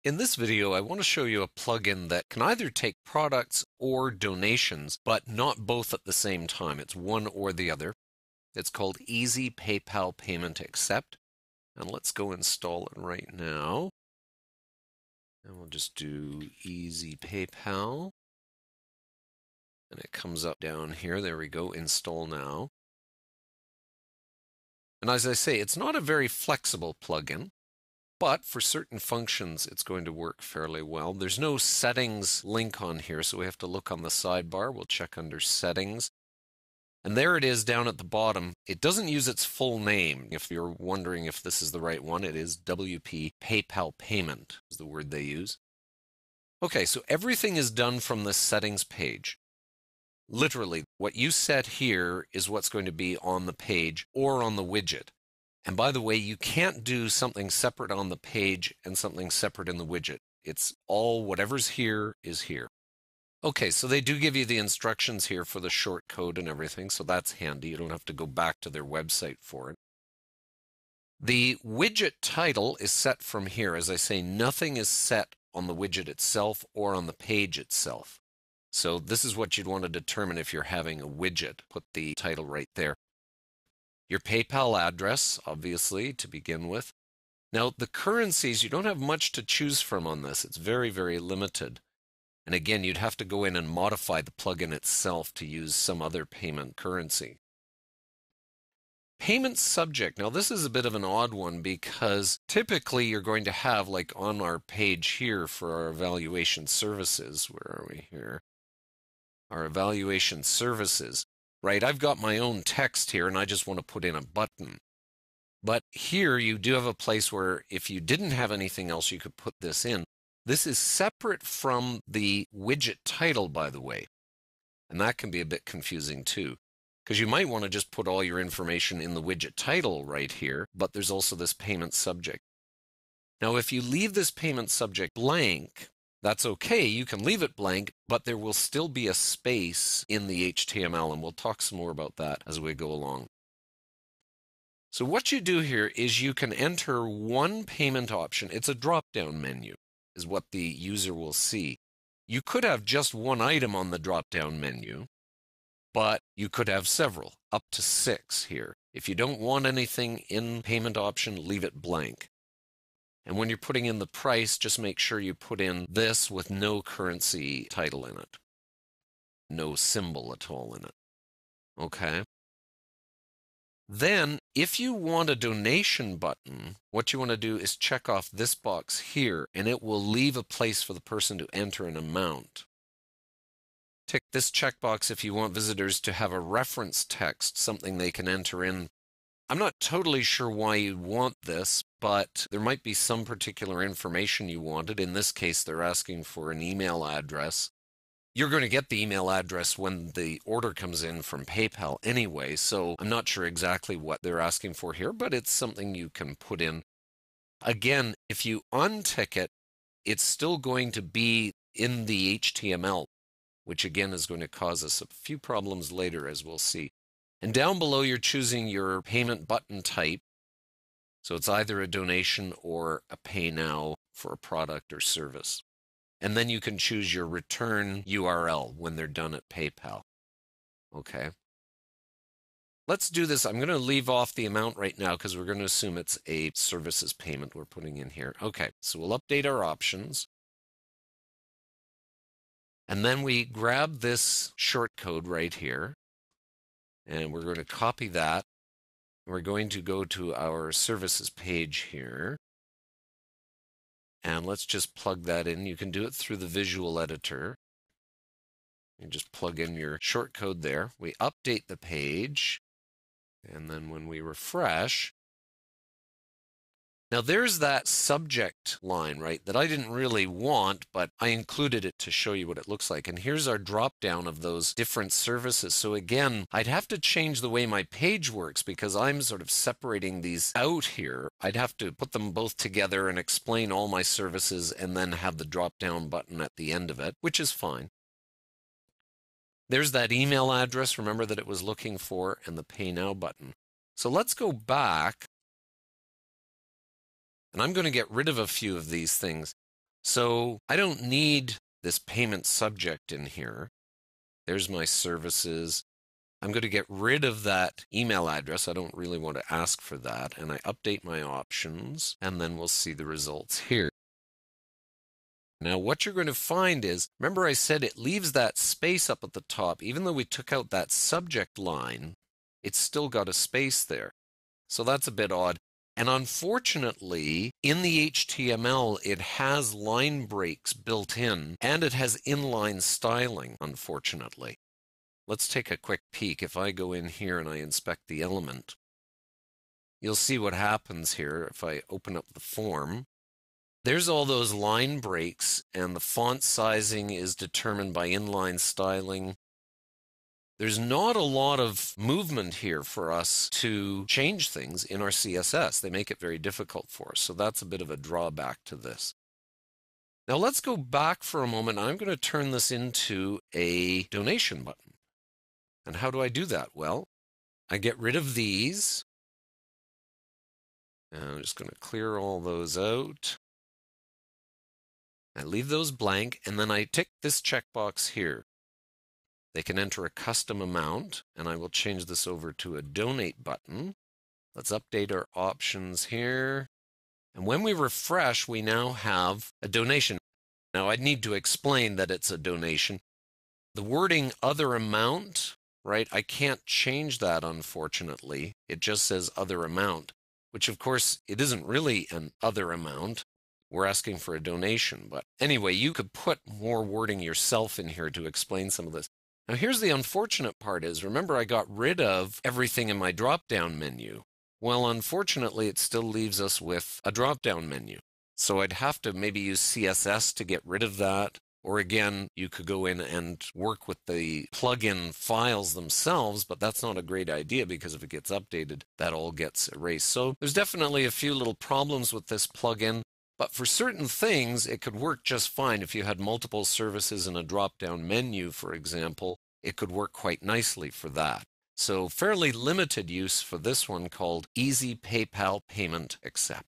In this video, I want to show you a plugin that can either take products or donations, but not both at the same time. It's one or the other. It's called Easy PayPal Payment Accept. And let's go install it right now. And we'll just do Easy PayPal. And it comes up down here. There we go, install now. And as I say, it's not a very flexible plugin, but for certain functions, it's going to work fairly well. There's no settings link on here, so we have to look on the sidebar. We'll check under settings. And there it is down at the bottom. It doesn't use its full name. If you're wondering if this is the right one, it is WP PayPal Payment is the word they use. Okay, so everything is done from the settings page. Literally, what you set here is what's going to be on the page or on the widget. And by the way, you can't do something separate on the page and something separate in the widget. It's all whatever's here is here. Okay, so they do give you the instructions here for the short code and everything, so that's handy. You don't have to go back to their website for it. The widget title is set from here. As I say, nothing is set on the widget itself or on the page itself. So this is what you'd want to determine if you're having a widget. Put the title right there. Your PayPal address, obviously, to begin with. Now, the currencies, you don't have much to choose from on this. It's very, very limited. And again, you'd have to go in and modify the plugin itself to use some other payment currency. Payment subject. Now, this is a bit of an odd one because typically you're going to have, like on our page here for our evaluation services, where are we here? Our evaluation services, right? I've got my own text here and I just want to put in a button. But here you do have a place where if you didn't have anything else, you could put this in. This is separate from the widget title, by the way. And that can be a bit confusing too, because you might want to just put all your information in the widget title right here, but there's also this payment subject. Now, if you leave this payment subject blank, that's okay, you can leave it blank, but there will still be a space in the HTML, and we'll talk some more about that as we go along. So what you do here is you can enter one payment option. It's a drop-down menu, is what the user will see. You could have just one item on the drop-down menu, but you could have several, up to 6 here. If you don't want anything in payment option, leave it blank. And when you're putting in the price, just make sure you put in this with no currency title in it. No symbol at all in it. Okay. Then, if you want a donation button, what you want to do is check off this box here, and it will leave a place for the person to enter an amount. Tick this checkbox if you want visitors to have a reference text, something they can enter in. I'm not totally sure why you want this, but there might be some particular information you wanted. In this case, they're asking for an email address. You're going to get the email address when the order comes in from PayPal anyway, so I'm not sure exactly what they're asking for here, but it's something you can put in. Again, if you untick it, it's still going to be in the HTML, which again is going to cause us a few problems later, as we'll see. And down below, you're choosing your payment button type. So it's either a donation or a pay now for a product or service. And then you can choose your return URL when they're done at PayPal. Okay. Let's do this. I'm going to leave off the amount right now because we're going to assume it's a services payment we're putting in here. Okay, so we'll update our options. And then we grab this short code right here. And we're going to copy that. We're going to go to our services page here. And let's just plug that in. You can do it through the visual editor. You just plug in your short code there. We update the page. And then when we refresh, now there's that subject line, right, that I didn't really want, but I included it to show you what it looks like. And here's our drop down of those different services. So again, I'd have to change the way my page works because I'm sort of separating these out here. I'd have to put them both together and explain all my services and then have the drop down button at the end of it, which is fine. There's that email address, remember, that it was looking for, and the Pay Now button. So let's go back. And I'm going to get rid of a few of these things. So I don't need this payment subject in here. There's my services. I'm going to get rid of that email address. I don't really want to ask for that. And I update my options, and then we'll see the results here. Now, what you're going to find is, remember I said it leaves that space up at the top. Even though we took out that subject line, it's still got a space there. So that's a bit odd. And unfortunately, in the HTML, it has line breaks built in, and it has inline styling, unfortunately. Let's take a quick peek. If I go in here and I inspect the element, you'll see what happens here if I open up the form. There's all those line breaks, and the font sizing is determined by inline styling. There's not a lot of movement here for us to change things in our CSS. They make it very difficult for us, so that's a bit of a drawback to this. Now let's go back for a moment. I'm going to turn this into a donation button. And how do I do that? Well, I get rid of these. And I'm just going to clear all those out. I leave those blank, and then I tick this checkbox here. They can enter a custom amount, and I will change this over to a donate button. Let's update our options here. And when we refresh, we now have a donation. Now, I need to explain that it's a donation. The wording other amount, right? I can't change that, unfortunately. It just says other amount, which of course, it isn't really an other amount. We're asking for a donation. But anyway, you could put more wording yourself in here to explain some of this. Now, here's the unfortunate part is, remember, I got rid of everything in my drop-down menu. Well, unfortunately, it still leaves us with a drop-down menu. So I'd have to maybe use CSS to get rid of that. Or again, you could go in and work with the plugin files themselves, but that's not a great idea because if it gets updated, that all gets erased. So there's definitely a few little problems with this plugin. But for certain things, it could work just fine. If you had multiple services in a drop-down menu, for example, it could work quite nicely for that. So fairly limited use for this one called Easy PayPal Payment Accept.